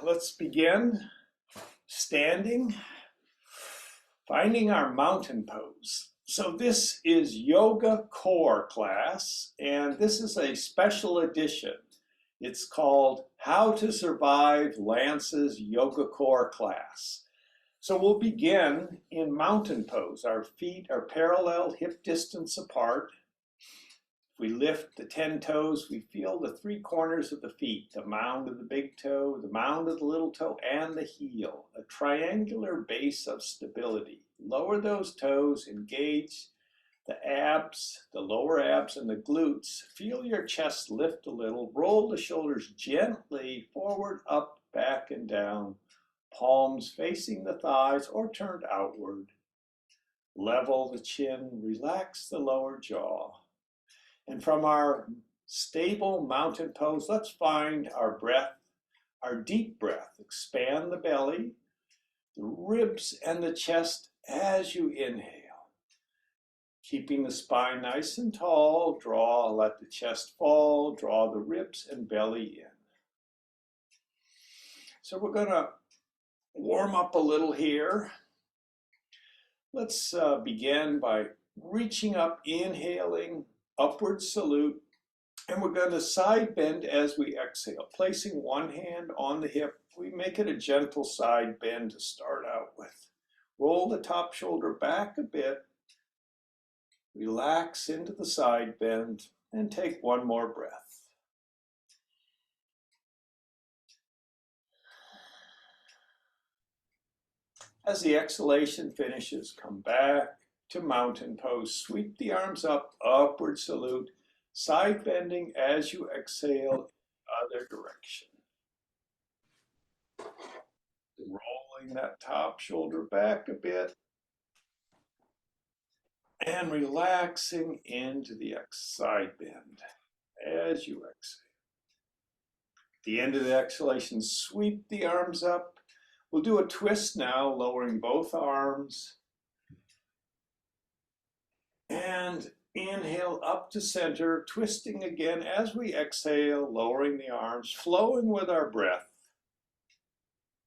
let's begin standing, finding our mountain pose. So this is yoga core class, and this is a special edition. It's called How to Survive Lance's Yoga Core class. So we'll begin in mountain pose. Our feet are parallel, hip distance apart. If we lift the 10 toes, we feel the three corners of the feet, the mound of the big toe, the mound of the little toe, and the heel, a triangular base of stability. Lower those toes, engage the abs, the lower abs, and the glutes. Feel your chest lift a little. Roll the shoulders gently forward, up, back, and down. Palms facing the thighs or turned outward. Level the chin, relax the lower jaw. And from our stable mountain pose, let's find our breath, our deep breath. Expand the belly, the ribs, and the chest as you inhale. Keeping the spine nice and tall, let the chest fall, draw the ribs and belly in. So we're going to warm up a little here. Let's begin by reaching up, inhaling, upward salute, and we're going to side bend as we exhale. Placing one hand on the hip, we make it a gentle side bend to start out with. Roll the top shoulder back a bit, relax into the side bend, and take one more breath. As the exhalation finishes, come back to mountain pose. Sweep the arms up, upward salute, side bending as you exhale, other direction. Rolling that top shoulder back a bit and relaxing into the side bend as you exhale. At the end of the exhalation, sweep the arms up. We'll do a twist now, lowering both arms. And inhale up to center, twisting again as we exhale, lowering the arms, flowing with our breath.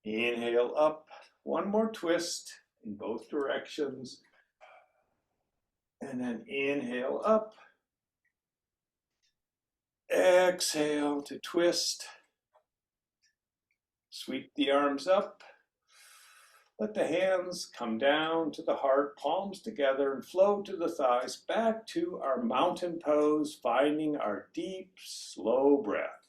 Inhale up, one more twist in both directions. And then inhale up. Exhale to twist. Sweep the arms up. Let the hands come down to the heart, palms together, and flow to the thighs, back to our mountain pose, finding our deep, slow breath.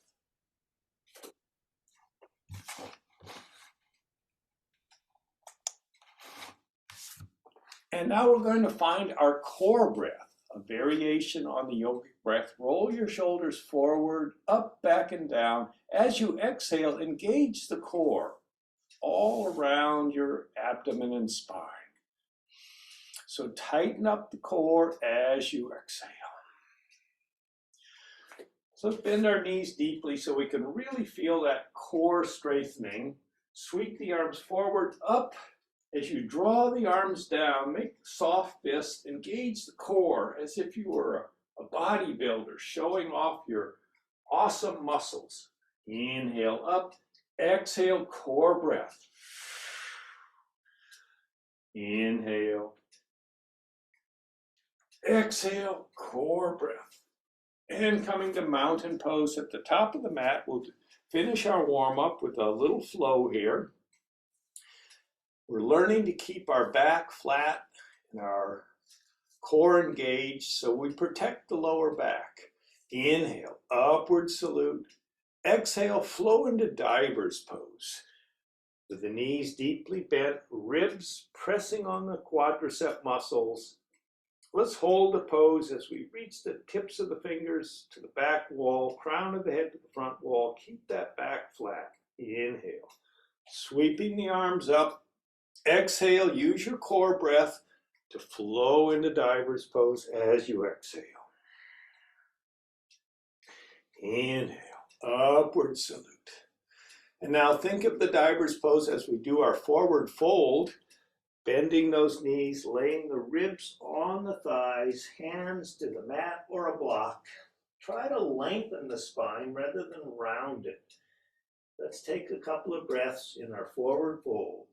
And now we're going to find our core breath, a variation on the yogic breath. Roll your shoulders forward, up, back, and down. As you exhale, engage the core all around your abdomen and spine. So tighten up the core as you exhale. So let's bend our knees deeply so we can really feel that core strengthening. Sweep the arms forward, up. As you draw the arms down, make soft fists, engage the core as if you were a bodybuilder showing off your awesome muscles. Inhale up. Exhale, core breath. Inhale. Exhale, core breath. And coming to mountain pose at the top of the mat, we'll finish our warm-up with a little flow here. We're learning to keep our back flat and our core engaged so we protect the lower back. Inhale, upward salute. Exhale, flow into diver's pose. With the knees deeply bent, ribs pressing on the quadricep muscles. Let's hold the pose as we reach the tips of the fingers to the back wall, crown of the head to the front wall. Keep that back flat. Inhale. Sweeping the arms up. Exhale, use your core breath to flow into diver's pose as you exhale. Inhale. Upward salute. And now think of the diver's pose as we do our forward fold, bending those knees, laying the ribs on the thighs, hands to the mat or a block. Try to lengthen the spine rather than round it. Let's take a couple of breaths in our forward fold.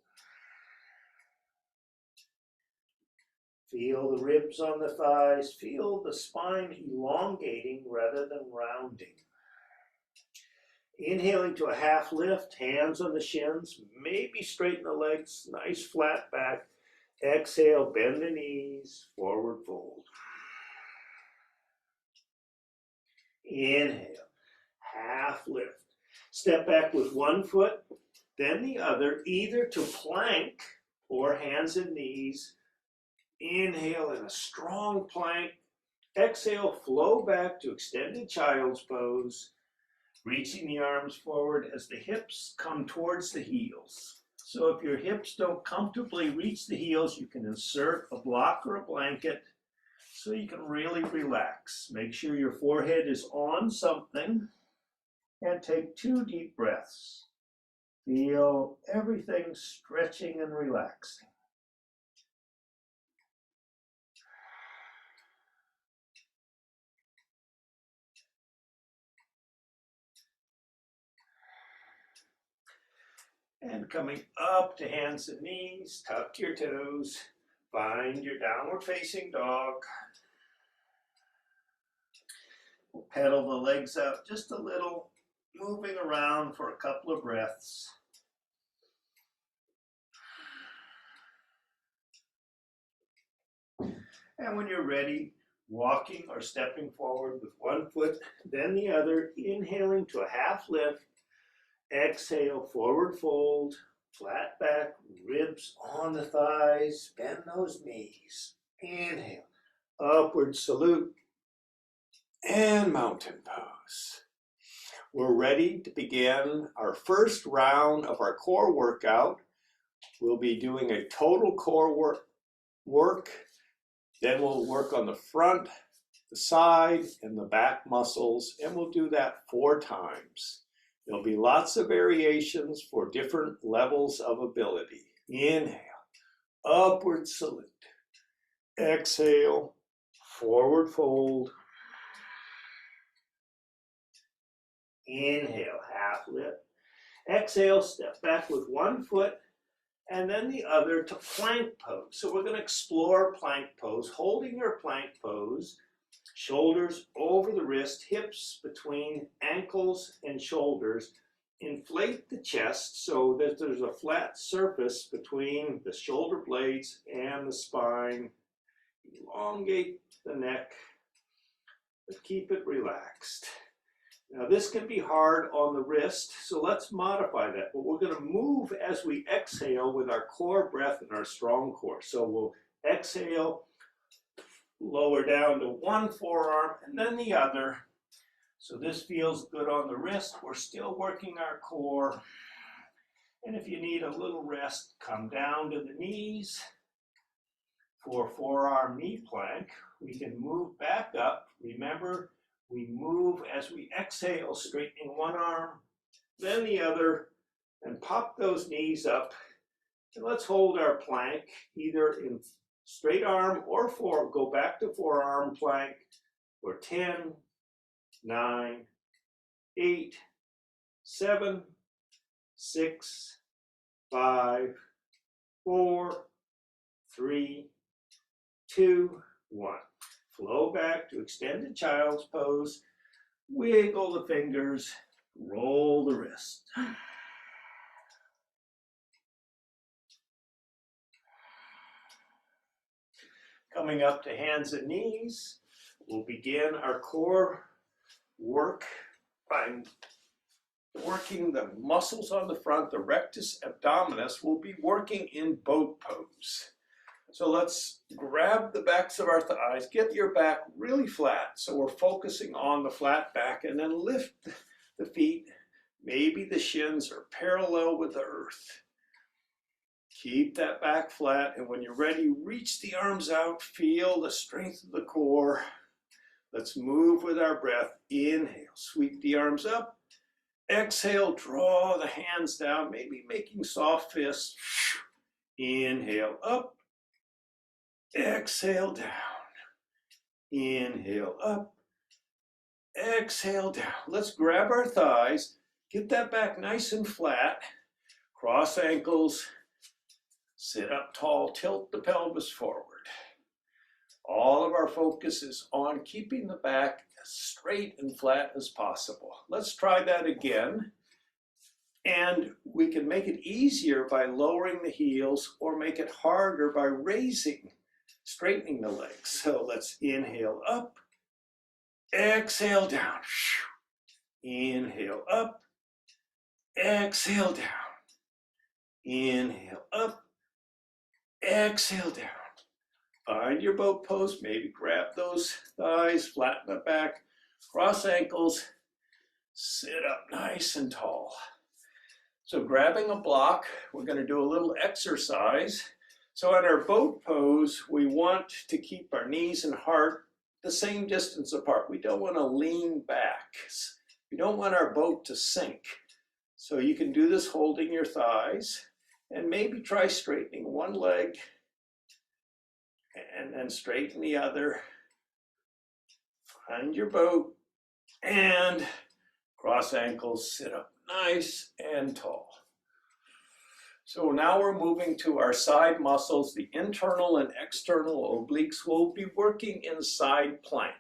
Feel the ribs on the thighs. Feel the spine elongating rather than rounding. Inhaling to a half lift, hands on the shins, maybe straighten the legs, nice flat back. Exhale, bend the knees, forward fold. Inhale, half lift. Step back with one foot, then the other, either to plank or hands and knees. Inhale in a strong plank. Exhale, flow back to extended child's pose, reaching the arms forward as the hips come towards the heels. So if your hips don't comfortably reach the heels, you can insert a block or a blanket so you can really relax. Make sure your forehead is on something and take 2 deep breaths. Feel everything stretching and relaxing. And coming up to hands and knees, tuck your toes, find your downward facing dog. We'll pedal the legs out just a little, moving around for a couple of breaths. And when you're ready, walking or stepping forward with one foot, then the other, inhaling to a half lift. Exhale, forward fold, flat back, ribs on the thighs, bend those knees. Inhale, upward salute, and mountain pose. We're ready to begin our first round of our core workout. We'll be doing a total core work. Then we'll work on the front, the side, and the back muscles, and we'll do that 4 times. There'll be lots of variations for different levels of ability. Inhale, upward salute. Exhale, forward fold. Inhale, half lift. Exhale, step back with one foot and then the other to plank pose. So we're going to explore plank pose, holding your plank pose. Shoulders over the wrist, hips between ankles and shoulders. Inflate the chest so that there's a flat surface between the shoulder blades and the spine. Elongate the neck, but keep it relaxed. Now this can be hard on the wrist, so let's modify that. But we're going to move as we exhale with our core breath and our strong core. So we'll exhale, lower down to one forearm and then the other. So this feels good on the wrist. We're still working our core. And if you need a little rest, come down to the knees for forearm knee plank. We can move back up. Remember, we move as we exhale, straightening one arm, then the other, and pop those knees up. And let's hold our plank either in straight arm or go back to forearm plank for 10, 9, 8, 7, 6, 5, 4, 3, 2, 1. Flow back to extended child's pose. Wiggle the fingers, roll the wrist. Coming up to hands and knees, we'll begin our core work by working the muscles on the front, the rectus abdominis. We'll be working in boat pose. So let's grab the backs of our thighs, get your back really flat. So we're focusing on the flat back and then lift the feet. Maybe the shins are parallel with the earth. Keep that back flat, and when you're ready, reach the arms out, feel the strength of the core. Let's move with our breath. Inhale, sweep the arms up. Exhale, draw the hands down, maybe making soft fists. Inhale, up. Exhale, down. Inhale, up. Exhale, down. Let's grab our thighs Get that back nice and flat. Cross ankles. Sit up tall. Tilt the pelvis forward. All of our focus is on keeping the back as straight and flat as possible. Let's try that again. And we can make it easier by lowering the heels or make it harder by raising, straightening the legs. So let's inhale up, exhale down. Inhale up, exhale down. Inhale up, exhale down. Find your boat pose, maybe grab those thighs, flatten the back, cross ankles, sit up nice and tall. So grabbing a block, we're going to do a little exercise. So in our boat pose, we want to keep our knees and heart the same distance apart. We don't want to lean back. We don't want our boat to sink. So you can do this holding your thighs and maybe try straightening one leg and then straighten the other. Find your boat and cross ankles, sit up nice and tall. So now we're moving to our side muscles, the internal and external obliques. We'll be working in side plank.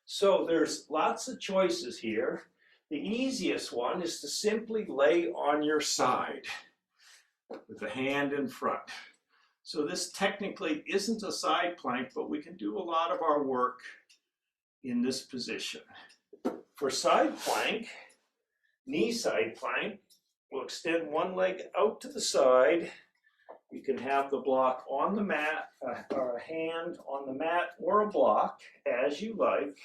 So there's lots of choices here. The easiest one is to simply lay on your side with the hand in front. So this technically isn't a side plank, but we can do a lot of our work in this position. For side plank, knee side plank, we'll extend one leg out to the side. You can have the block on the mat, or a hand on the mat or a block, as you like.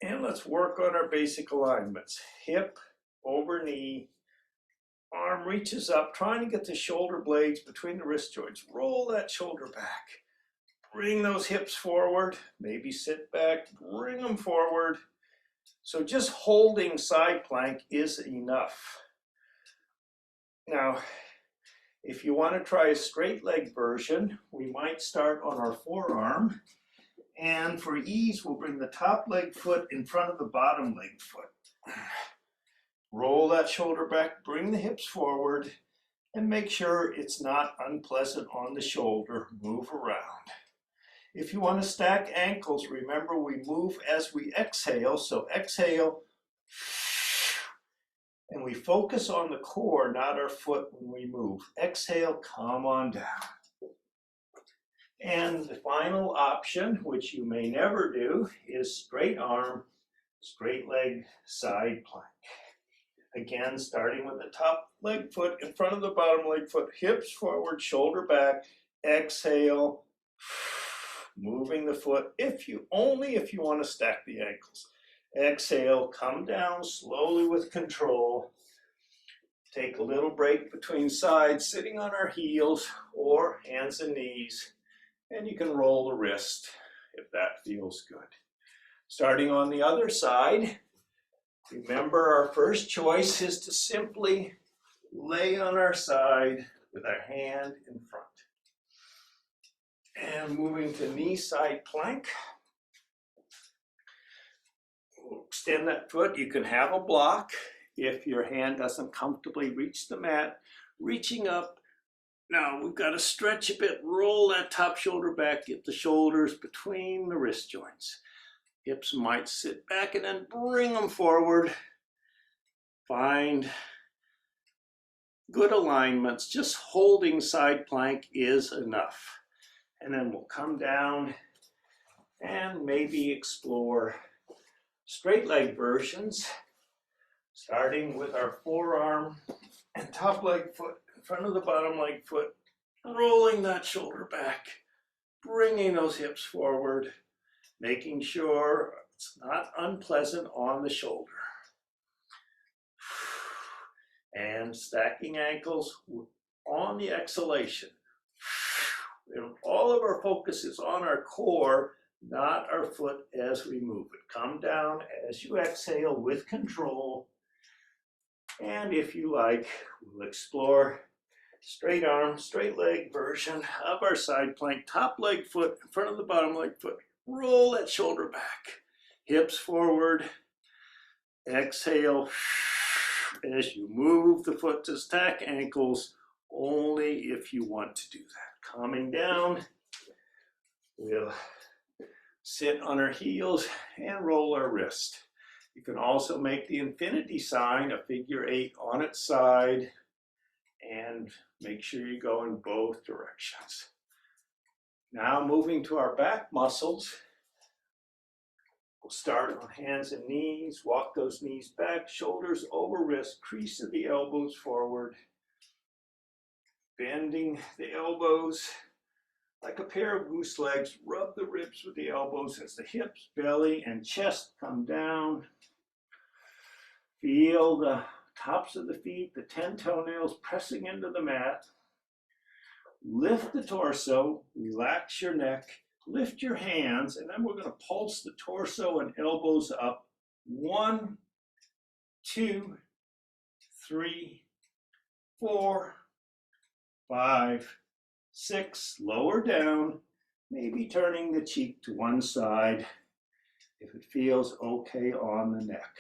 And let's work on our basic alignments. Hip over knee, arm reaches up, trying to get the shoulder blades between the wrist joints. Roll that shoulder back. Bring those hips forward, maybe sit back, bring them forward. So just holding side plank is enough. Now, if you want to try a straight leg version, we might start on our forearm. And for ease, we'll bring the top leg foot in front of the bottom leg foot. Roll that shoulder back, bring the hips forward, and make sure it's not unpleasant on the shoulder. Move around. If you want to stack ankles, remember we move as we exhale. So exhale, and we focus on the core, not our foot when we move. Exhale, come on down. And the final option, which you may never do, is straight arm, straight leg, side plank. Again, starting with the top leg foot in front of the bottom leg foot, hips forward, shoulder back, exhale, moving the foot, only if you want to stack the ankles. Exhale, come down slowly with control. Take a little break between sides, sitting on our heels or hands and knees, and you can roll the wrist if that feels good. Starting on the other side, remember our first choice is to simply lay on our side with our hand in front. And moving to knee side plank. Extend that foot. You can have a block if your hand doesn't comfortably reach the mat. Reaching up. Now we've got to stretch a bit. Roll that top shoulder back. Get the shoulders between the wrist joints. Hips might sit back and then bring them forward. Find good alignments. Just holding side plank is enough. And then we'll come down and maybe explore straight leg versions, starting with our forearm and top leg foot in front of the bottom leg foot, rolling that shoulder back, bringing those hips forward, making sure it's not unpleasant on the shoulder. And stacking ankles on the exhalation. All of our focus is on our core, not our foot as we move it. Come down as you exhale with control. And if you like, we'll explore straight arm, straight leg version of our side plank. Top leg foot in front of the bottom leg foot. Roll that shoulder back. Hips forward. Exhale as you move the foot to stack ankles, only if you want to do that. Calming down, we'll sit on our heels and roll our wrist. You can also make the infinity sign, a figure 8 on its side, and make sure you go in both directions. Now moving to our back muscles, we'll start on hands and knees, walk those knees back, shoulders over wrist, crease of the elbows forward, bending the elbows like a pair of goose legs. Rub the ribs with the elbows as the hips, belly, and chest come down. Feel the tops of the feet, the 10 toenails pressing into the mat. Lift the torso, relax your neck, lift your hands, and then we're going to pulse the torso and elbows up. 1, 2, 3, 4, 5, 6. Lower down, maybe turning the cheek to one side if it feels okay on the neck.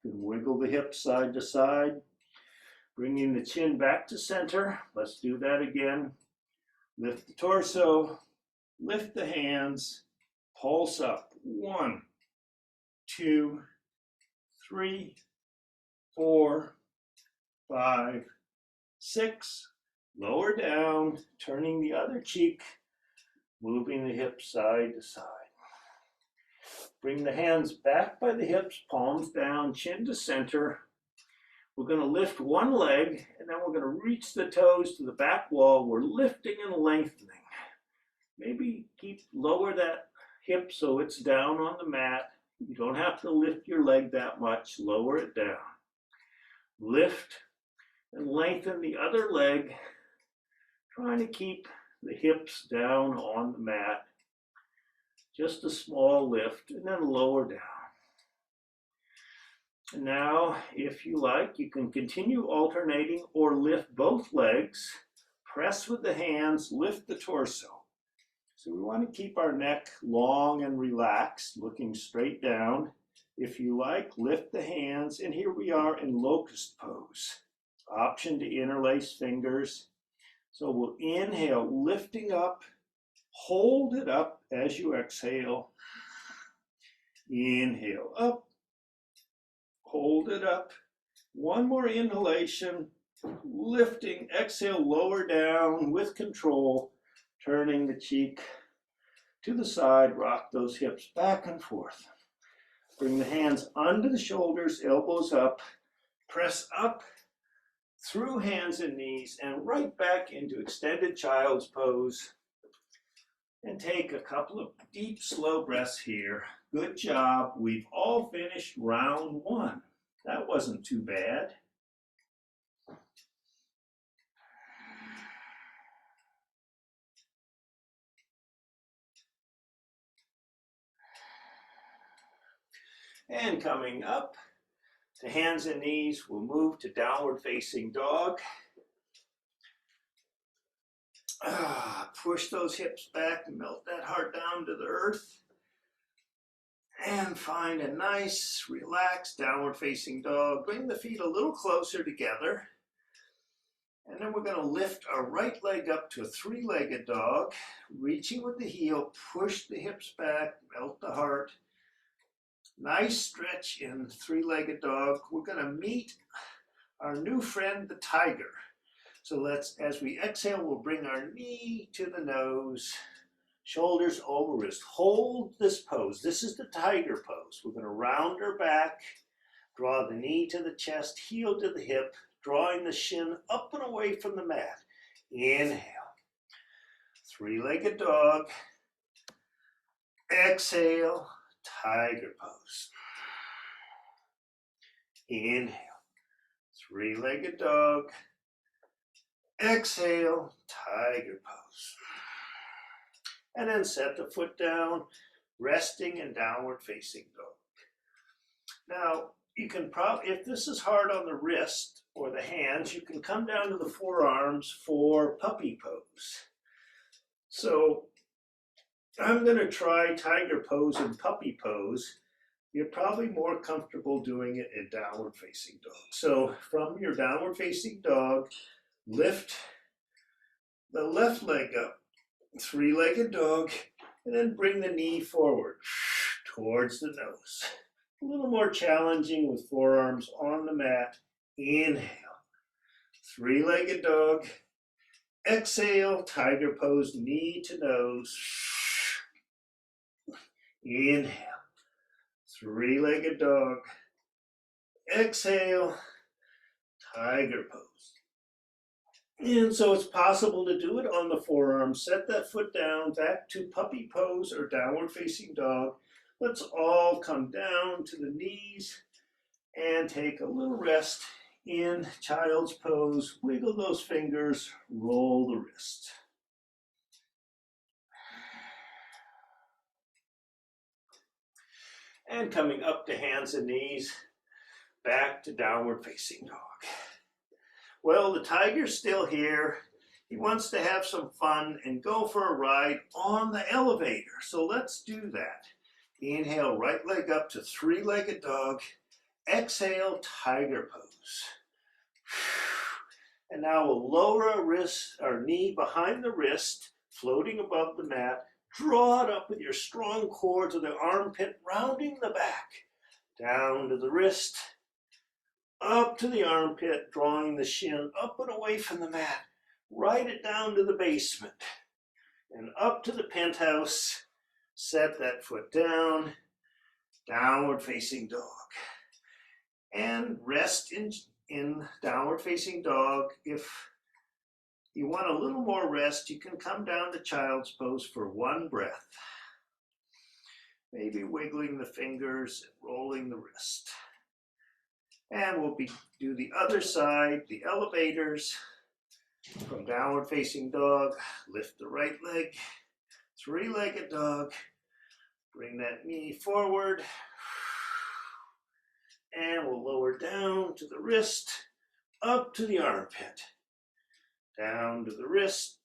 You can wiggle the hips side to side, bringing the chin back to center. Let's do that again. Lift the torso, lift the hands, pulse up. 1, 2, 3, 4, 5, 6. Lower down, turning the other cheek, moving the hips side to side. Bring the hands back by the hips, palms down, chin to center. We're going to lift one leg, and then we're going to reach the toes to the back wall. We're lifting and lengthening. Maybe lower that hip so it's down on the mat. You don't have to lift your leg that much. Lower it down. Lift and lengthen the other leg, trying to keep the hips down on the mat. Just a small lift, and then lower down. And now, if you like, you can continue alternating or lift both legs, press with the hands, lift the torso. So we want to keep our neck long and relaxed, looking straight down. If you like, lift the hands, and here we are in locust pose. Option to interlace fingers. So we'll inhale, lifting up, hold it up as you exhale. Inhale up, hold it up. One more inhalation, lifting, exhale, lower down with control, turning the cheek to the side, rock those hips back and forth. Bring the hands under the shoulders, elbows up, press up through hands and knees and right back into extended child's pose. And take a couple of deep, slow breaths here. Good job. We've all finished round 1. That wasn't too bad. And coming up to hands and knees, we'll move to downward facing dog. Push those hips back, melt that heart down to the earth. And find a nice, relaxed, downward facing dog. Bring the feet a little closer together. And then we're going to lift our right leg up to a 3-legged dog. Reaching with the heel, push the hips back, melt the heart. Nice stretch in 3-legged dog. We're going to meet our new friend, the tiger. So as we exhale, we'll bring our knee to the nose, shoulders over wrist. Hold this pose. This is the tiger pose. We're going to round our back, draw the knee to the chest, heel to the hip, drawing the shin up and away from the mat. Inhale. 3-legged dog. Exhale, tiger pose. Inhale. 3-legged dog. Exhale, tiger pose. And then set the foot down, resting in downward facing dog. Now, you can if this is hard on the wrist or the hands, you can come down to the forearms for puppy pose. So I'm going to try tiger pose and puppy pose. you're probably more comfortable doing it in downward facing dog. So from your downward facing dog, lift the left leg up, three-legged dog, and then bring the knee forward towards the nose. A little more challenging with forearms on the mat. Inhale, three-legged dog. Exhale, tiger pose, knee to nose. Inhale, three-legged dog. Exhale, tiger pose. And so it's possible to do it on the forearm. Set that foot down, back to puppy pose or downward facing dog. Let's all come down to the knees and take a little rest in child's pose. Wiggle those fingers, roll the wrist. And coming up to hands and knees, back to downward facing dog. Well, the tiger's still here. He wants to have some fun and go for a ride on the elevator. So let's do that. Inhale, right leg up to three-legged dog. Exhale, tiger pose. And now we'll lower our knee behind the wrist, floating above the mat. Draw it up with your strong core to the armpit, rounding the back. Down to the wrist, up to the armpit, drawing the shin up and away from the mat. Ride it down to the basement and up to the penthouse. Set that foot down, downward facing dog. And rest in downward facing dog. If you want a little more rest, you can come down to child's pose for one breath. Maybe wiggling the fingers and rolling the wrist. And we'll do the other side, the elevators. From downward facing dog, lift the right leg, three-legged dog. Bring that knee forward. And we'll lower down to the wrist, up to the armpit. Down to the wrist,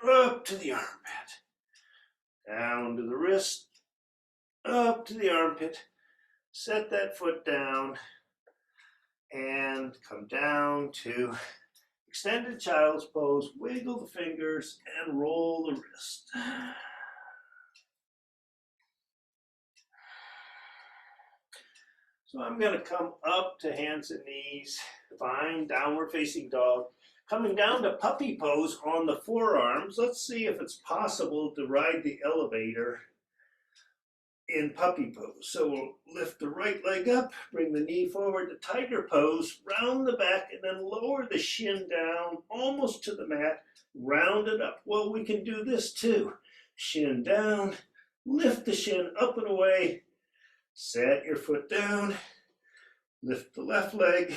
up to the armpit. Down to the wrist, up to the armpit. Set that foot down and come down to extended child's pose. Wiggle the fingers and roll the wrist. So I'm going to come up to hands and knees, find downward facing dog. Coming down to puppy pose on the forearms. Let's see if it's possible to ride the elevator in puppy pose. So we'll lift the right leg up, bring the knee forward to tiger pose, round the back, and then lower the shin down almost to the mat, round it up. Well, we can do this too. Shin down, lift the shin up and away, set your foot down, lift the left leg,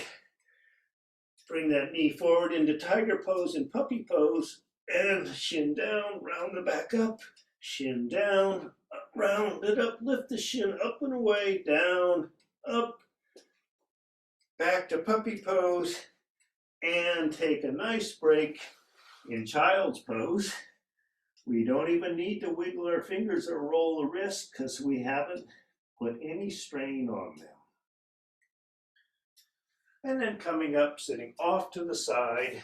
bring that knee forward into tiger pose and puppy pose, and shin down, round the back up, shin down, round it up, lift the shin up and away, down, up, back to puppy pose, and take a nice break in child's pose. We don't even need to wiggle our fingers or roll the wrist because we haven't put any strain on them. And then coming up, sitting off to the side,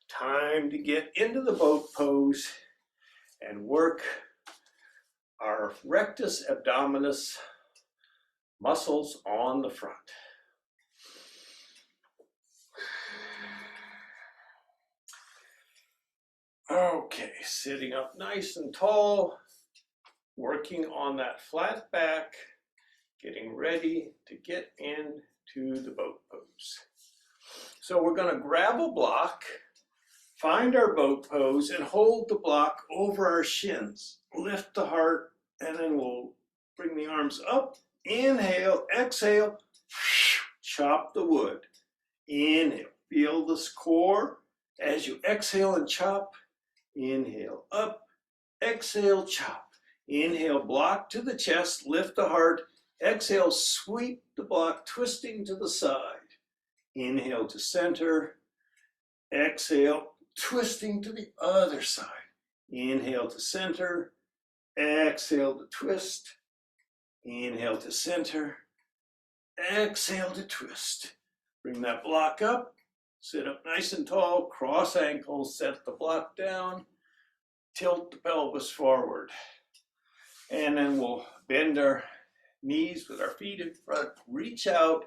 time to get into the boat pose and work our rectus abdominis muscles on the front. Okay, sitting up nice and tall, working on that flat back, getting ready to get into the boat pose. So we're going to grab a block, find our boat pose, and hold the block over our shins. Lift the heart, and then we'll bring the arms up. Inhale, exhale, chop the wood. Inhale, feel this core as you exhale and chop. Inhale, up, exhale, chop. Inhale, block to the chest, lift the heart. Exhale, sweep the block, twisting to the side. Inhale to center. Exhale, twisting to the other side. Inhale to center. Exhale to twist. Inhale to center. Exhale to twist. Bring that block up. Sit up nice and tall. Cross ankles. Set the block down. Tilt the pelvis forward. And then we'll bend our knees with our feet in front. Reach out.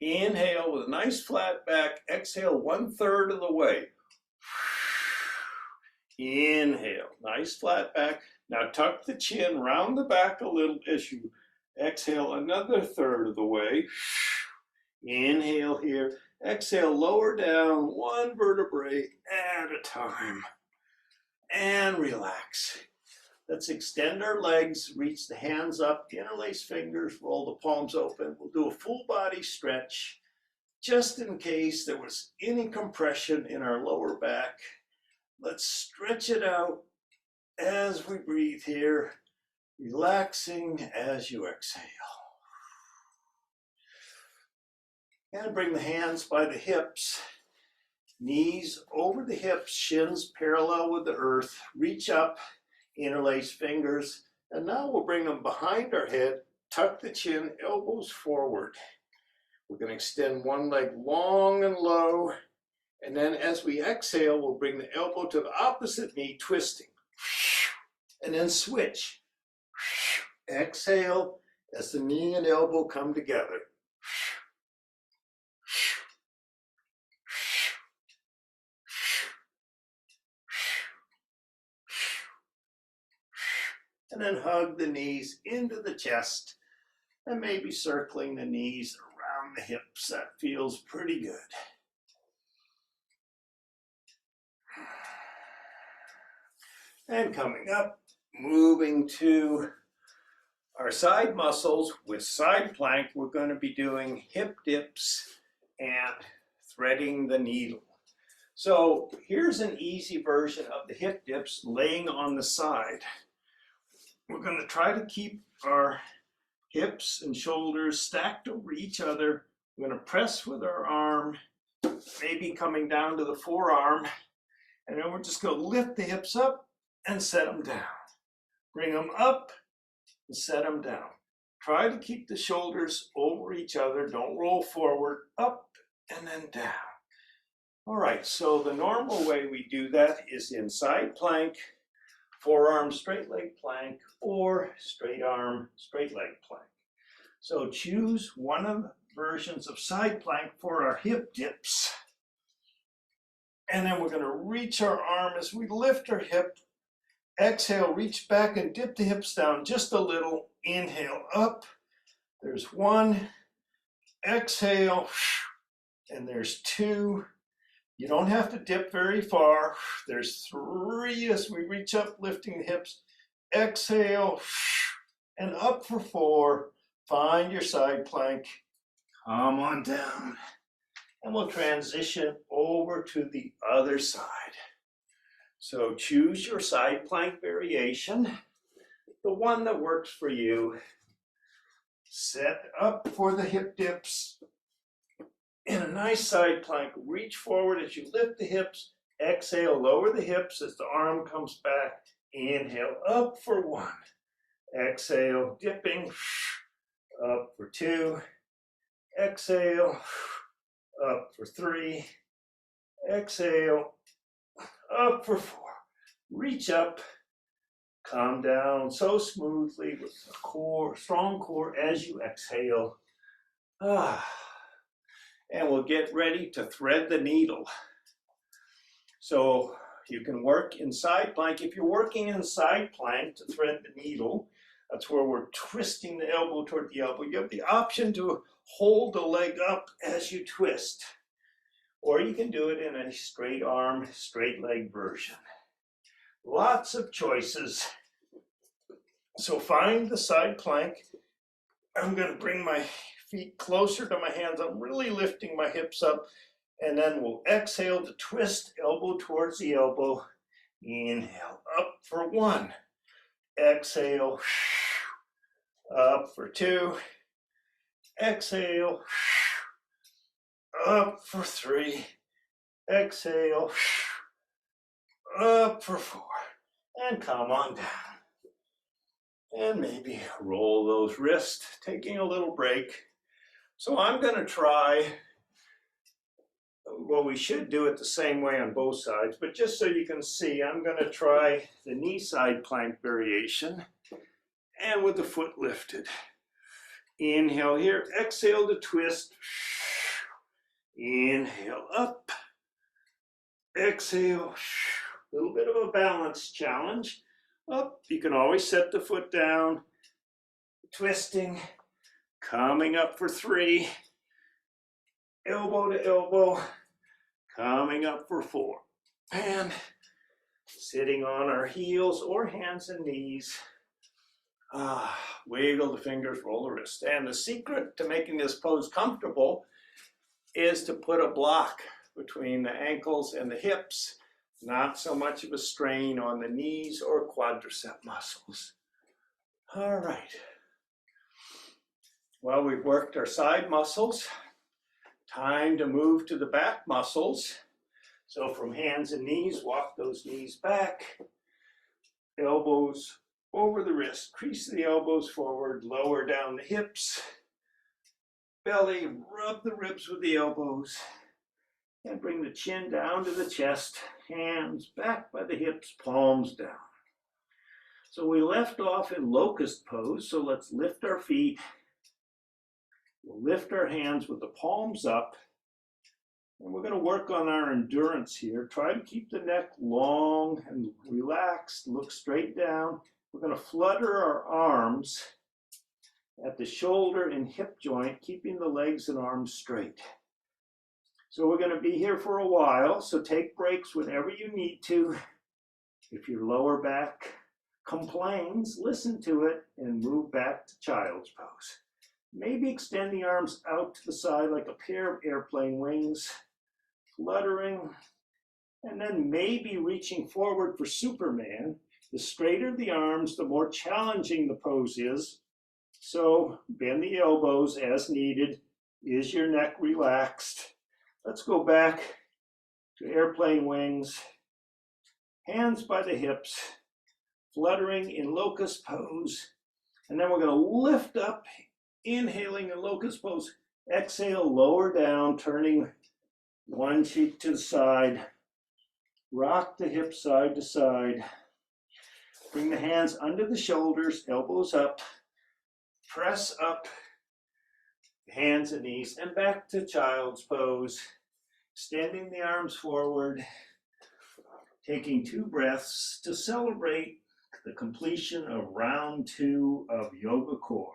Inhale with a nice flat back. Exhale 1/3 of the way. Inhale, nice flat back. Now tuck the chin, round the back a little as you exhale another 1/3 of the way. Inhale here. Exhale, lower down 1 vertebrae at a time. And relax. Let's extend our legs, reach the hands up, interlace fingers, roll the palms open. We'll do a full body stretch just in case there was any compression in our lower back. Let's stretch it out as we breathe here, relaxing as you exhale. And bring the hands by the hips, knees over the hips, shins parallel with the earth. Reach up, interlace fingers, and now we'll bring them behind our head, tuck the chin, elbows forward. We're going to extend one leg long and low, and then as we exhale, we'll bring the elbow to the opposite knee, twisting. And then switch. Exhale as the knee and elbow come together. And then hug the knees into the chest and maybe circling the knees around the hips. That feels pretty good. And coming up, moving to our side muscles with side plank, we're going to be doing hip dips and threading the needle. So here's an easy version of the hip dips laying on the side. We're going to try to keep our hips and shoulders stacked over each other. We're going to press with our arm, maybe coming down to the forearm, and then we're just going to lift the hips up and set them down. Bring them up and set them down. Try to keep the shoulders over each other. Don't roll forward, up and then down. All right, so the normal way we do that is in side plank, forearm straight leg plank, or straight arm straight leg plank. So choose one of the versions of side plank for our hip dips. And then we're going to reach our arm as we lift our hip. Exhale, reach back and dip the hips down just a little. Inhale up. There's 1. Exhale. And there's 2. You don't have to dip very far. There's 3 as we reach up, lifting the hips. Exhale, and up for 4. Find your side plank. Come on down. And we'll transition over to the other side. So choose your side plank variation, the one that works for you. Set up for the hip dips. In a nice side plank, reach forward as you lift the hips. Exhale, lower the hips as the arm comes back. Inhale, up for 1. Exhale, dipping. Up for 2. Exhale, up for 3. Exhale, up for 4. Reach up, come down so smoothly with a core, strong core as you exhale. And we'll get ready to thread the needle. So you can work in side plank. If you're working in side plank to thread the needle, that's where we're twisting the elbow toward the elbow. You have the option to hold the leg up as you twist, or you can do it in a straight arm, straight leg version. Lots of choices. So find the side plank. I'm going to bring my feet closer to my hands. I'm really lifting my hips up, and then we'll exhale to twist, elbow towards the elbow. Inhale, up for 1. Exhale, up for 2. Exhale, up for 3. Exhale, up for 4. And come on down. And maybe roll those wrists, taking a little break. So I'm going to try, well, we should do it the same way on both sides, but just so you can see, I'm going to try the knee side plank variation and with the foot lifted. Inhale here, exhale to twist. Inhale up, exhale. A little bit of a balance challenge. Up, you can always set the foot down, twisting, coming up for 3, elbow to elbow, coming up for 4, and sitting on our heels or hands and knees. Wiggle the fingers, roll the wrist. And the secret to making this pose comfortable is to put a block between the ankles and the hips, not so much of a strain on the knees or quadricep muscles. All right. Well, we've worked our side muscles. Time to move to the back muscles. So from hands and knees, walk those knees back. Elbows over the wrist, crease the elbows forward, lower down the hips. Belly, rub the ribs with the elbows. And bring the chin down to the chest, hands back by the hips, palms down. So we left off in locust pose, so let's lift our feet. We'll lift our hands with the palms up. And we're going to work on our endurance here. Try to keep the neck long and relaxed, look straight down. We're going to flutter our arms at the shoulder and hip joint, keeping the legs and arms straight. So we're going to be here for a while, so take breaks whenever you need to. If your lower back complains, listen to it and move back to child's pose. Maybe extend the arms out to the side like a pair of airplane wings, fluttering, and then maybe reaching forward for Superman. The straighter the arms, the more challenging the pose is. So bend the elbows as needed. Is your neck relaxed? Let's go back to airplane wings, hands by the hips, fluttering in locust pose. And then we're going to lift up, inhaling in locust pose. Exhale, lower down, turning one cheek to the side. Rock the hips side to side. Bring the hands under the shoulders, elbows up. Press up, hands and knees, and back to child's pose. Extending the arms forward, taking 2 breaths to celebrate the completion of round 2 of Yoga Core.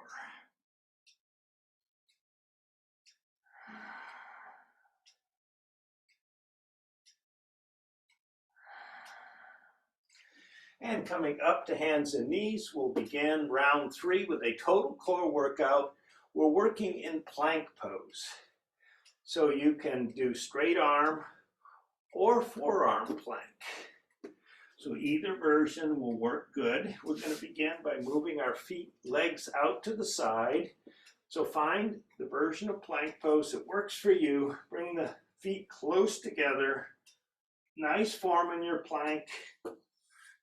And coming up to hands and knees, we'll begin round 3 with a total core workout. We're working in plank pose. So you can do straight arm or forearm plank. So either version will work good. We're going to begin by moving our feet, legs out to the side. So find the version of plank pose that works for you. Bring the feet close together. Nice form in your plank.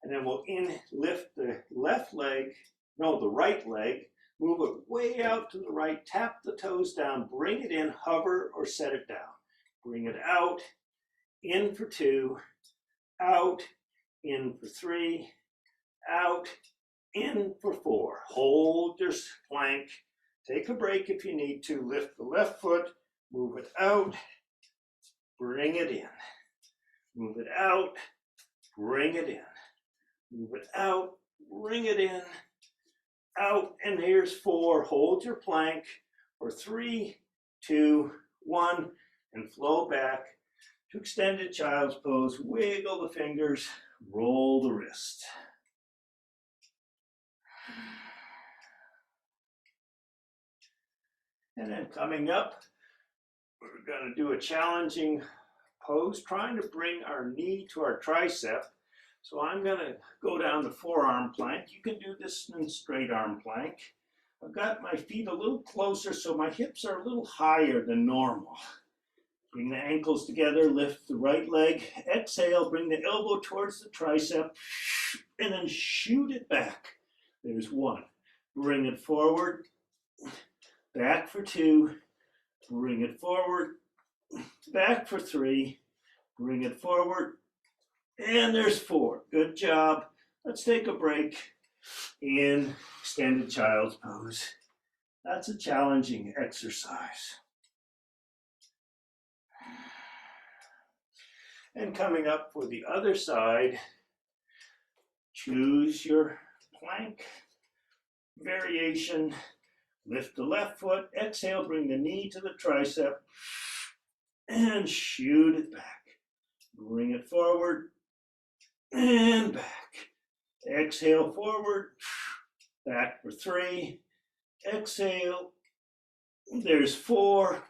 And then we'll lift the the right leg, move it way out to the right, tap the toes down, bring it in, hover or set it down. Bring it out, in for 2, out, in for 3, out, in for 4. Hold your plank. Take a break if you need to. Lift the left foot, move it out, bring it in. Move it out, bring it in. Move it out, bring it in, out, and here's 4. Hold your plank for 3, 2, 1, and flow back to extended child's pose. Wiggle the fingers, roll the wrist. And then coming up, we're going to do a challenging pose, trying to bring our knee to our tricep. So I'm going to go down the forearm plank. You can do this in straight arm plank. I've got my feet a little closer so my hips are a little higher than normal. Bring the ankles together, lift the right leg. Exhale, bring the elbow towards the tricep, and then shoot it back. There's 1. Bring it forward, back for 2, bring it forward, back for 3, bring it forward, and there's 4. Good job. Let's take a break in extended child's pose. That's a challenging exercise. And coming up for the other side, choose your plank variation. Lift the left foot, exhale, bring the knee to the tricep, and shoot it back. Bring it forward, and back. Exhale forward, back for 3. Exhale, there's 4.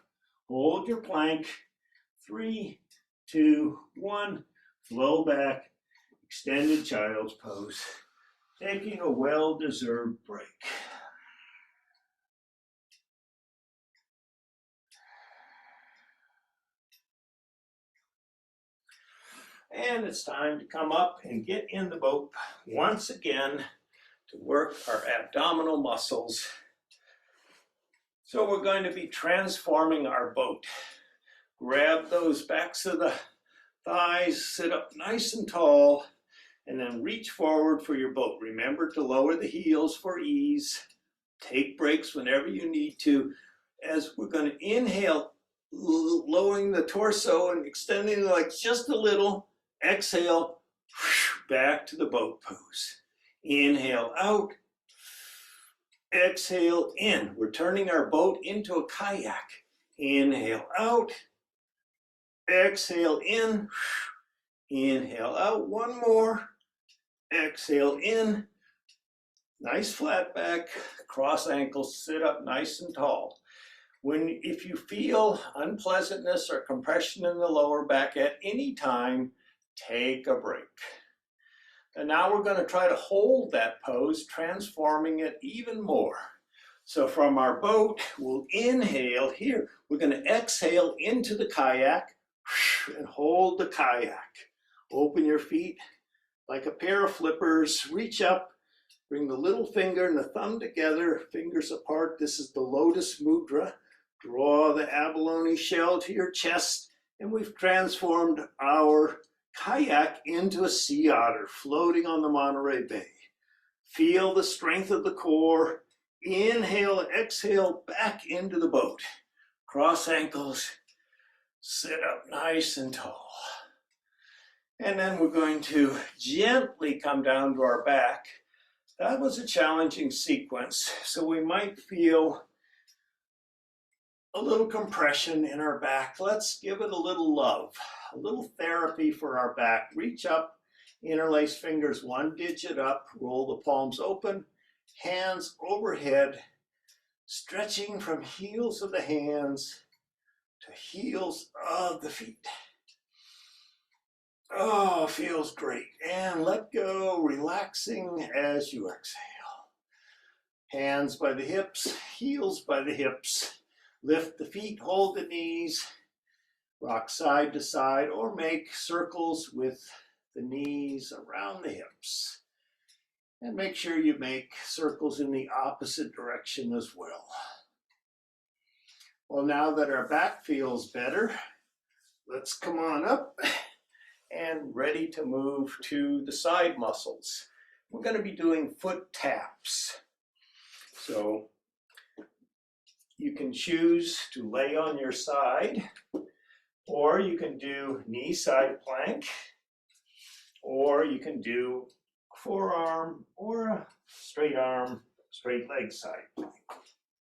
Hold your plank. 3, 2, 1. Flow back. Extended child's pose. Taking a well-deserved break. And it's time to come up and get in the boat once again to work our abdominal muscles. So we're going to be transforming our boat. Grab those backs of the thighs, sit up nice and tall, and then reach forward for your boat. Remember to lower the heels for ease. Take breaks whenever you need to. As we're going to inhale, lowering the torso and extending the legs just a little. Exhale, back to the boat pose. Inhale out. Exhale in. We're turning our boat into a kayak. Inhale out. Exhale in. Inhale out. 1 more. Exhale in. Nice flat back. Cross ankles. Sit up nice and tall. If you feel unpleasantness or compression in the lower back at any time, take a break. And now we're going to try to hold that pose, transforming it even more. So from our boat, we'll inhale here. We're going to exhale into the kayak and hold the kayak. Open your feet like a pair of flippers. Reach up, bring the little finger and the thumb together, fingers apart. This is the lotus mudra. Draw the abalone shell to your chest, and we've transformed our kayak into a sea otter floating on the Monterey Bay. Feel the strength of the core. Inhale and exhale back into the boat. Cross ankles. Sit up nice and tall. And then we're going to gently come down to our back. That was a challenging sequence, so we might feel a little compression in our back. Let's give it a little love, a little therapy for our back. Reach up, interlace fingers 1 digit up, roll the palms open, hands overhead, stretching from heels of the hands to heels of the feet. Oh, feels great. And let go, relaxing as you exhale. Hands by the hips, heels by the hips. Lift the feet, hold the knees, rock side to side, or make circles with the knees around the hips. And make sure you make circles in the opposite direction as well. Well, now that our back feels better, let's come on up and ready to move to the side muscles. We're going to be doing foot taps. So you can choose to lay on your side, or you can do knee side plank, or you can do forearm or a straight arm, straight leg side plank.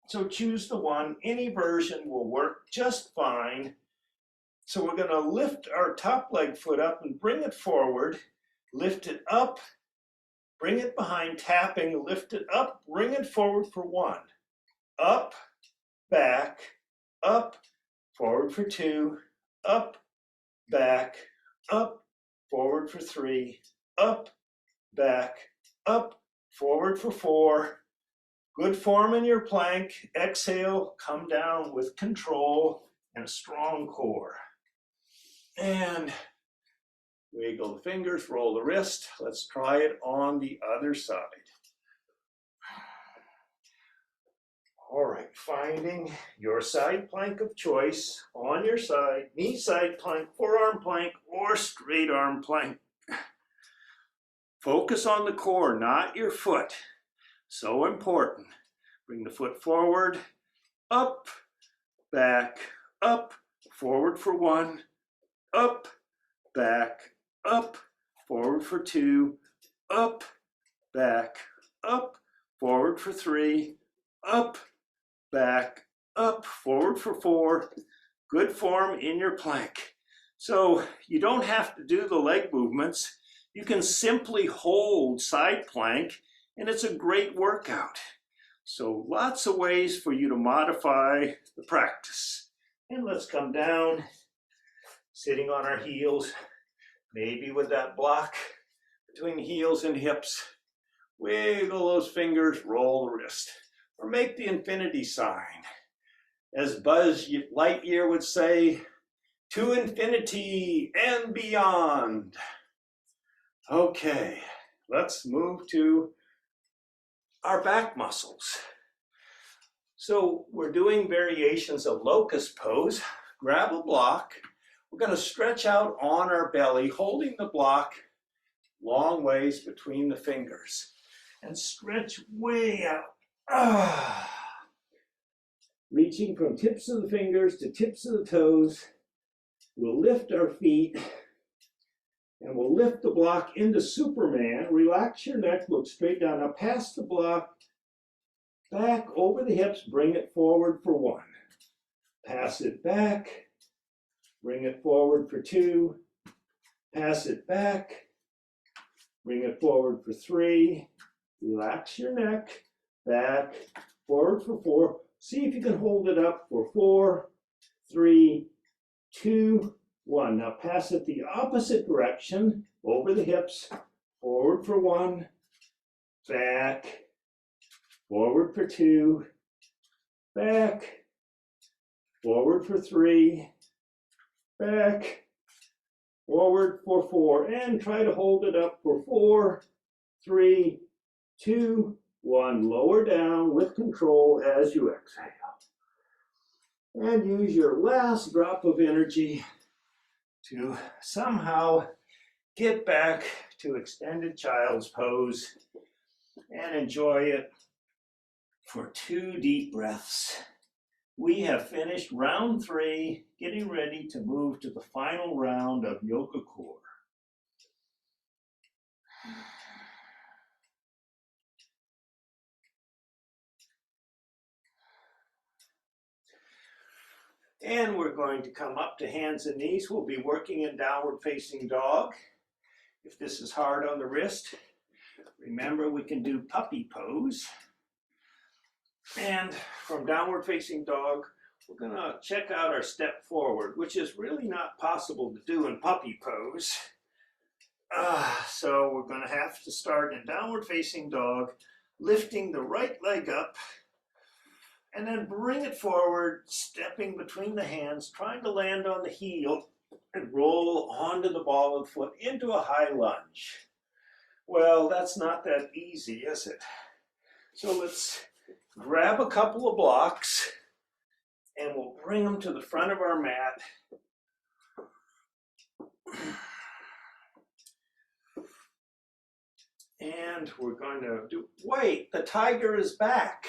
So choose the one. Any version will work just fine. So we're going to lift our top leg foot up and bring it forward, lift it up, bring it behind, tapping, lift it up, bring it forward for 1. Up, back, up, forward for 2, up, back, up, forward for 3, up, back, up, forward for 4. Good form in your plank. Exhale, come down with control and a strong core. And wiggle the fingers, roll the wrist. Let's try it on the other side. All right, finding your side plank of choice on your side, knee side plank, forearm plank, or straight arm plank. Focus on the core, not your foot. So important. Bring the foot forward, up, back, up, forward for 1, up, back, up, forward for 2, up, back, up, forward for 3, up, back, up, forward for 4. Good form in your plank. So you don't have to do the leg movements. You can simply hold side plank, and it's a great workout. So lots of ways for you to modify the practice. And let's come down, sitting on our heels, maybe with that block between heels and hips. Wiggle those fingers, roll the wrist, or make the infinity sign. As Buzz Lightyear would say, to infinity and beyond. Okay, let's move to our back muscles. So we're doing variations of locust pose. Grab a block. We're going to stretch out on our belly, holding the block long ways between the fingers. And stretch way out. Reaching from tips of the fingers to tips of the toes. We'll lift our feet. And we'll lift the block into Superman. Relax your neck, look straight down. Now pass the block back over the hips, bring it forward for 1. Pass it back, bring it forward for 2. Pass it back, bring it forward for 3. Relax your neck, back, forward for 4. See if you can hold it up for 4, 3, 2, 1. Now pass it the opposite direction, over the hips, forward for 1, back, forward for 2, back, forward for 3, back, forward for 4, and try to hold it up for 4, 3, 2, 1. Lower down with control as you exhale. And use your last drop of energy to somehow get back to extended child's pose and enjoy it for 2 deep breaths. We have finished round 3, getting ready to move to the final round of Yoga Core. And we're going to come up to hands and knees. We'll be working in downward facing dog. If this is hard on the wrist, remember we can do puppy pose. And from downward facing dog, we're going to check out our step forward, which is really not possible to do in puppy pose. So we're going to have to start in downward facing dog, lifting the right leg up, and then bring it forward, stepping between the hands, trying to land on the heel and roll onto the ball of the foot into a high lunge. Well, that's not that easy, is it? So let's grab a couple of blocks and we'll bring them to the front of our mat. And we're going to do, wait, the tiger is back.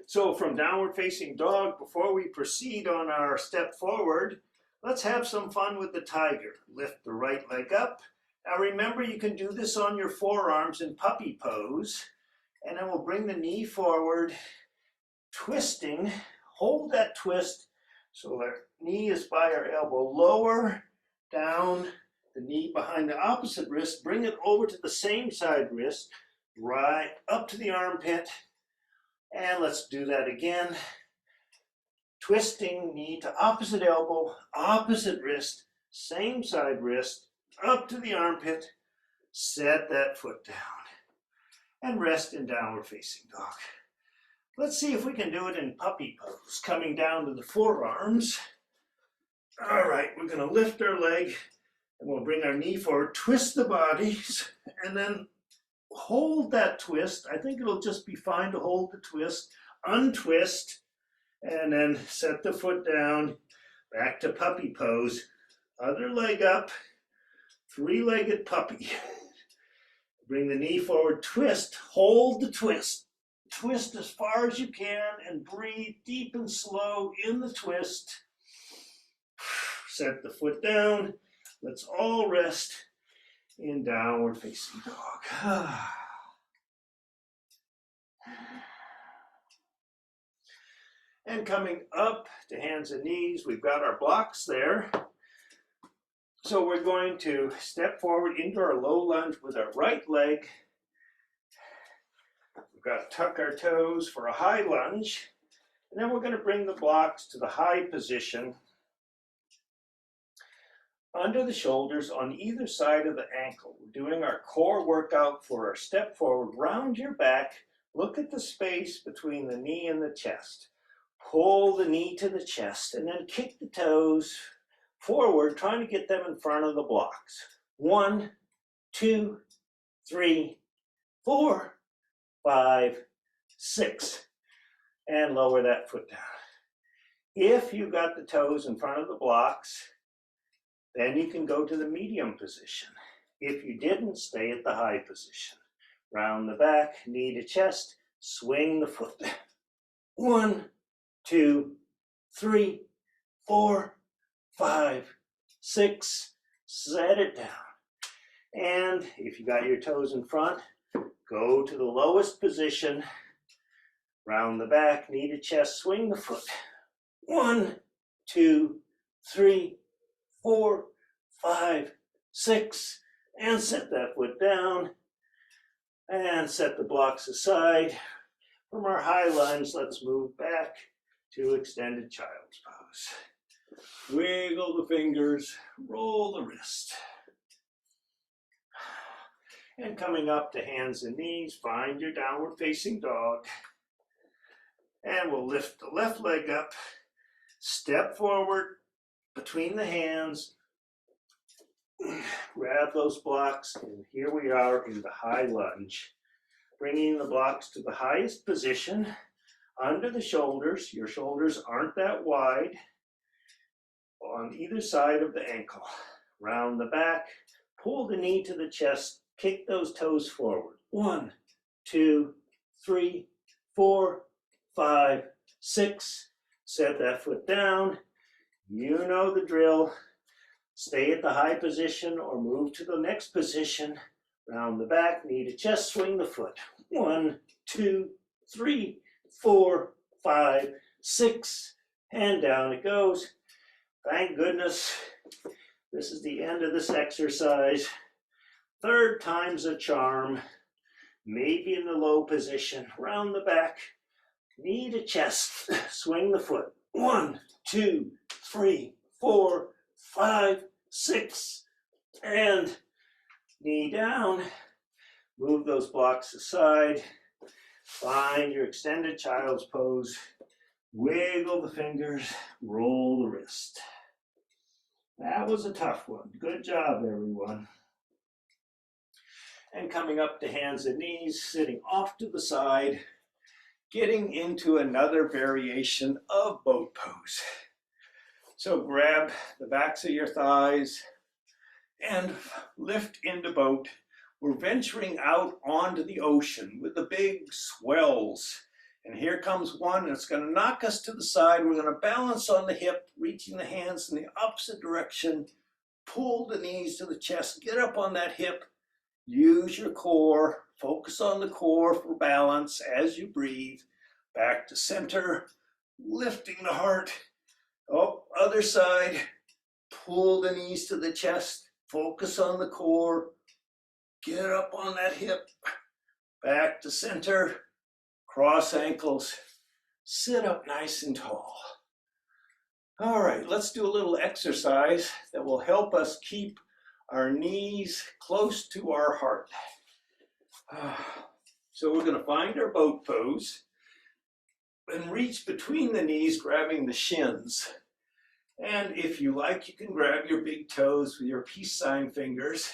So from downward facing dog, before we proceed on our step forward, let's have some fun with the tiger. Lift the right leg up. Now remember, you can do this on your forearms in puppy pose. And then we'll bring the knee forward, twisting. Hold that twist so our knee is by our elbow. Lower down the knee behind the opposite wrist. Bring it over to the same side wrist, right up to the armpit. And let's do that again. Twisting knee to opposite elbow, opposite wrist, same side wrist, up to the armpit. Set that foot down and rest in downward facing dog. Let's see if we can do it in puppy pose, coming down to the forearms. All right, we're going to lift our leg and we'll bring our knee forward, twist the bodies, and then hold that twist. I think it'll just be fine to hold the twist untwist, and then set the foot down, back to puppy pose. Other leg up, three-legged puppy. Bring the knee forward, twist, hold the twist. Twist as far as you can and breathe deep and slow in the twist. Set the foot down. Let's all rest in downward facing dog. And coming up to hands and knees, we've got our blocks there. So we're going to step forward into our low lunge with our right leg. We've got to tuck our toes for a high lunge. And then we're going to bring the blocks to the high position under the shoulders on either side of the ankle. We're doing our core workout for our step forward. Round your back. Look at the space between the knee and the chest. Pull the knee to the chest and then kick the toes forward, trying to get them in front of the blocks. 1, 2, 3, 4, 5, 6. And lower that foot down. If you got the toes in front of the blocks, then you can go to the medium position. If you didn't, stay at the high position. Round the back, knee to chest, swing the foot down. 1, 2, 3, 4, 5, 6, set it down. And if you got your toes in front, go to the lowest position, round the back, knee to chest, swing the foot. 1, 2, 3, 4, 5, 6, and set that foot down. And set the blocks aside. From our high lunge, let's move back to extended child's pose. Wiggle the fingers, roll the wrist. And coming up to hands and knees, find your downward facing dog. And we'll lift the left leg up, step forward between the hands, grab those blocks, and here we are in the high lunge. Bringing the blocks to the highest position, under the shoulders. Your shoulders aren't that wide. On either side of the ankle. Round the back, pull the knee to the chest, kick those toes forward. 1, 2, 3, 4, 5, 6. Set that foot down. You know the drill. Stay at the high position or move to the next position. Round the back, knee to chest, swing the foot. 1, 2, 3, 4, 5, 6, and down it goes. Thank goodness this is the end of this exercise. Third time's a charm. Maybe in the low position. Round the back, knee to chest, swing the foot. 1, 2, 3, 4, 5, 6, and knee down. Move those blocks aside. Find your extended child's pose. Wiggle the fingers, roll the wrist. That was a tough one. Good job, everyone. And coming up to hands and knees, sitting off to the side, getting into another variation of boat pose. So grab the backs of your thighs and lift into boat. We're venturing out onto the ocean with the big swells. And here comes one that's going to knock us to the side. We're going to balance on the hip, reaching the hands in the opposite direction. Pull the knees to the chest. Get up on that hip. Use your core. Focus on the core for balance as you breathe. Back to center. Lifting the heart. Oh, other side. Pull the knees to the chest. Focus on the core. Get up on that hip. Back to center. Cross ankles, sit up nice and tall. All right, let's do a little exercise that will help us keep our knees close to our heart. So we're going to find our boat pose and reach between the knees, grabbing the shins. And if you like, you can grab your big toes with your peace sign fingers.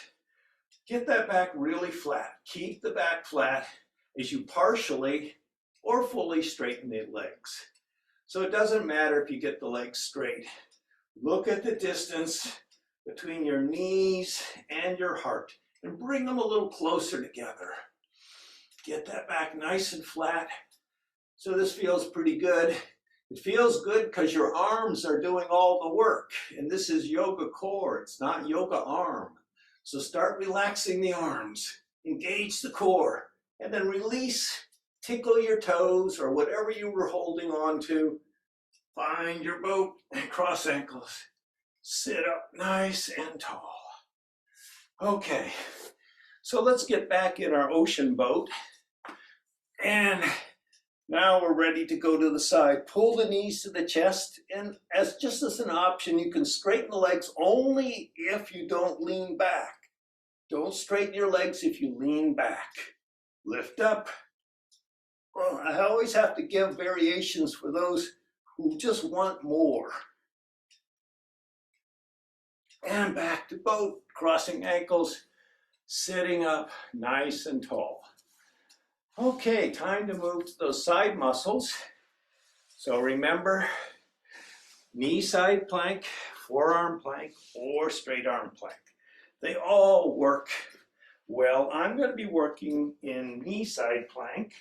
Get that back really flat. Keep the back flat as you partially or fully straighten the legs. So it doesn't matter if you get the legs straight. Look at the distance between your knees and your heart and bring them a little closer together. Get that back nice and flat. So this feels pretty good. It feels good because your arms are doing all the work. And this is yoga core, it's not yoga arm. So start relaxing the arms, engage the core, and then release, tickle your toes or whatever you were holding on to. Find your boat and cross ankles. Sit up nice and tall. Okay, so let's get back in our ocean boat. And now we're ready to go to the side. Pull the knees to the chest, and just as an option, you can straighten the legs only if you don't lean back. Don't straighten your legs if you lean back. Lift up. Well, I always have to give variations for those who just want more. And back to boat, crossing ankles, sitting up nice and tall. Okay, time to move to those side muscles. So remember, knee side plank, forearm plank, or straight arm plank. They all work well. I'm going to be working in knee side plank.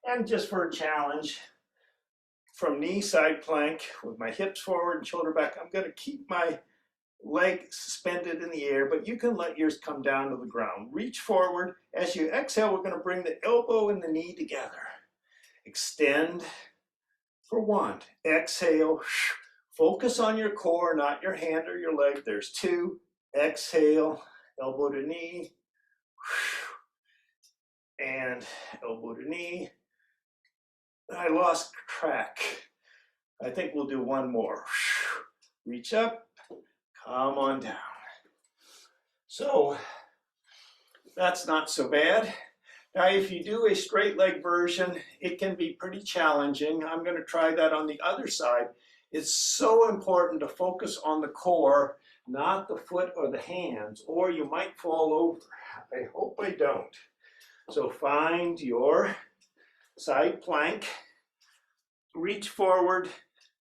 And just for a challenge, from knee side plank with my hips forward and shoulder back, I'm going to keep my leg suspended in the air, but you can let yours come down to the ground. Reach forward. As you exhale, we're going to bring the elbow and the knee together. Extend for 1. Exhale. Focus on your core, not your hand or your leg. There's 2. Exhale, elbow to knee. And elbow to knee. I lost track. I think we'll do one more. Reach up. Come on down. So that's not so bad. Now, if you do a straight leg version, it can be pretty challenging. I'm going to try that on the other side. It's so important to focus on the core, not the foot or the hands, or you might fall over. I hope I don't. So find your side plank, reach forward,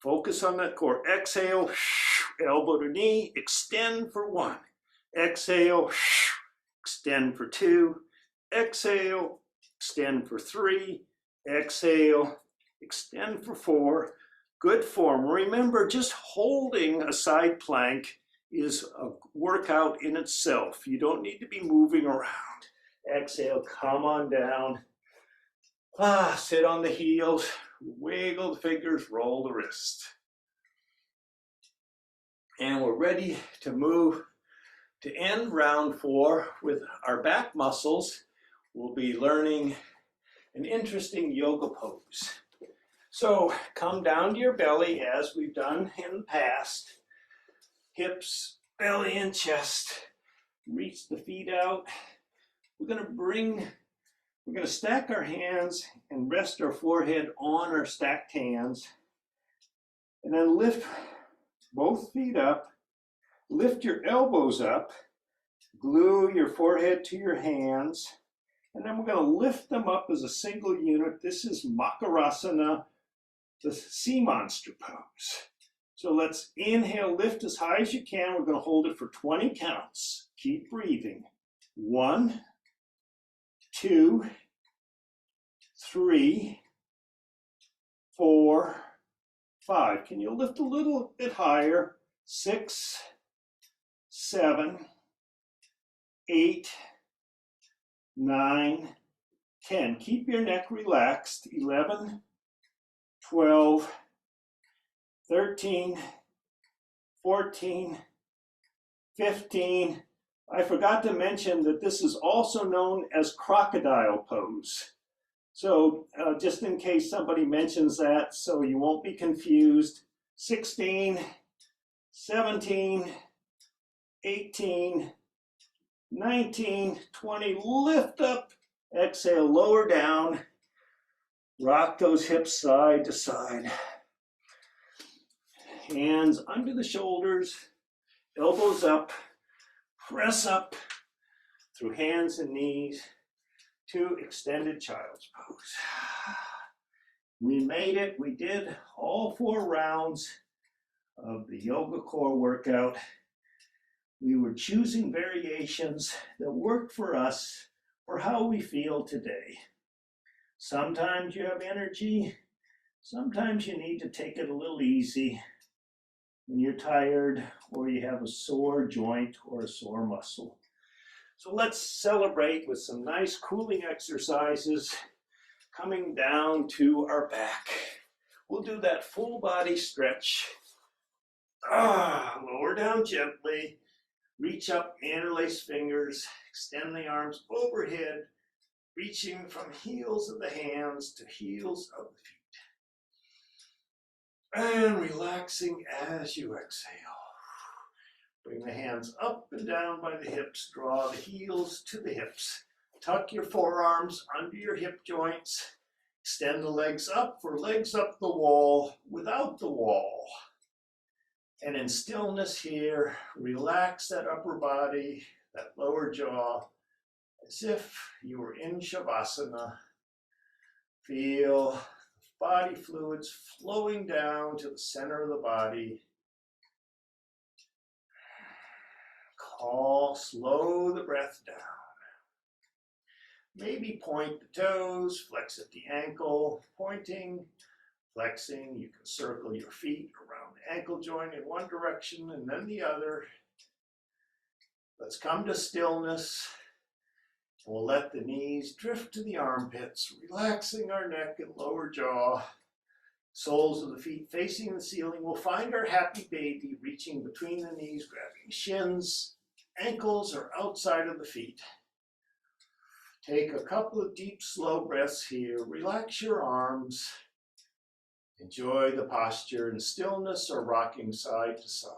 focus on that core. Exhale, elbow to knee, extend for 1. Exhale, extend for 2. Exhale, extend for 3. Exhale, extend for 4. Good form. Remember, just holding a side plank is a workout in itself. You don't need to be moving around. Exhale, come on down. Sit on the heels, wiggle the fingers, roll the wrist. And we're ready to move to end round 4 with our back muscles. We'll be learning an interesting yoga pose. So come down to your belly as we've done in the past. Hips, belly, and chest. Reach the feet out. We're going to stack our hands and rest our forehead on our stacked hands. And then lift both feet up. Lift your elbows up. Glue your forehead to your hands. And then we're going to lift them up as a single unit. This is Makarasana, the sea monster pose. So let's inhale, lift as high as you can. We're going to hold it for 20 counts. Keep breathing. 1, 2, 3, 4, 5. Can you lift a little bit higher? 6, 7, 8, 9, 10. Keep your neck relaxed. 11, 12, 13, 14, 15. I forgot to mention that this is also known as crocodile pose. So just in case somebody mentions that, so you won't be confused. 16, 17, 18, 19, 20, lift up, exhale, lower down, rock those hips side to side. Hands under the shoulders, elbows up, press up through hands and knees to extended child's pose. We made it. We did all 4 rounds of the yoga core workout. We were choosing variations that work for us for how we feel today. Sometimes you have energy. Sometimes you need to take it a little easy when you're tired or you have a sore joint or a sore muscle. So let's celebrate with some nice cooling exercises coming down to our back. We'll do that full body stretch. Lower down gently. Reach up, interlace fingers, extend the arms overhead, reaching from heels of the hands to heels of the feet. And relaxing as you exhale. Bring the hands up and down by the hips. Draw the heels to the hips. Tuck your forearms under your hip joints. Extend the legs up for legs up the wall without the wall. And in stillness here, relax that upper body, that lower jaw, as if you were in Shavasana. Feel body fluids flowing down to the center of the body. Slow the breath down. Maybe point the toes, flex at the ankle, pointing, flexing. You can circle your feet around the ankle joint in one direction and then the other. Let's come to stillness. We'll let the knees drift to the armpits, relaxing our neck and lower jaw. Soles of the feet facing the ceiling. We'll find our happy baby reaching between the knees, grabbing shins. Ankles are outside of the feet. Take a couple of deep, slow breaths here. Relax your arms. Enjoy the posture in stillness or rocking side to side.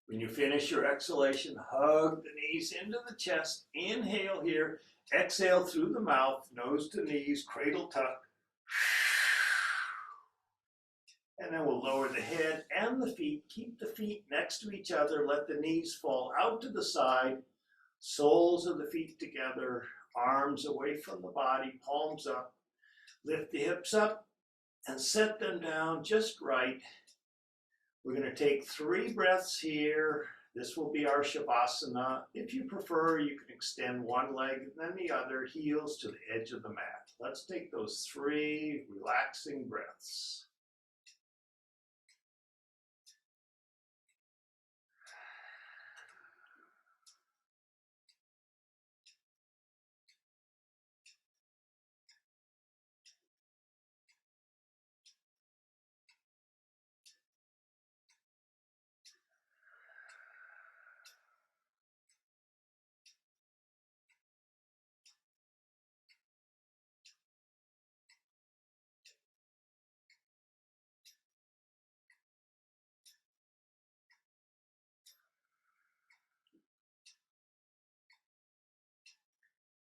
When you finish your exhalation, hug the knees into the chest. Inhale here. Exhale through the mouth, nose to knees, cradle tuck. And then we'll lower the head and the feet. Keep the feet next to each other. Let the knees fall out to the side. Soles of the feet together. Arms away from the body, palms up. Lift the hips up and set them down just right. We're going to take 3 breaths here. This will be our Shavasana. If you prefer, you can extend one leg and then the other, heels to the edge of the mat. Let's take those 3 relaxing breaths.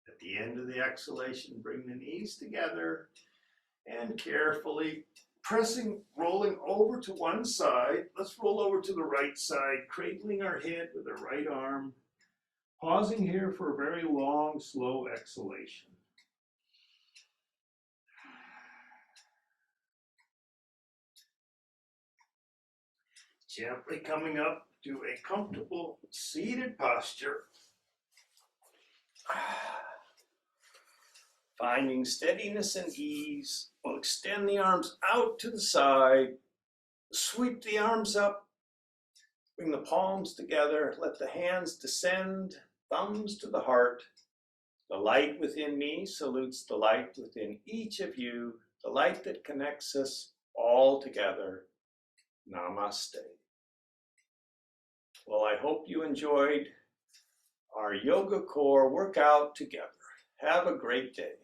At the end of the exhalation, bring the knees together and carefully rolling over to one side. Let's roll over to the right side, cradling our head with the right arm. Pausing here for a very long, slow exhalation. Gently coming up to a comfortable seated posture. Finding steadiness and ease, we'll extend the arms out to the side, sweep the arms up, bring the palms together, let the hands descend, thumbs to the heart. The light within me salutes the light within each of you, the light that connects us all together. Namaste. Well, I hope you enjoyed our yoga core workout together. Have a great day.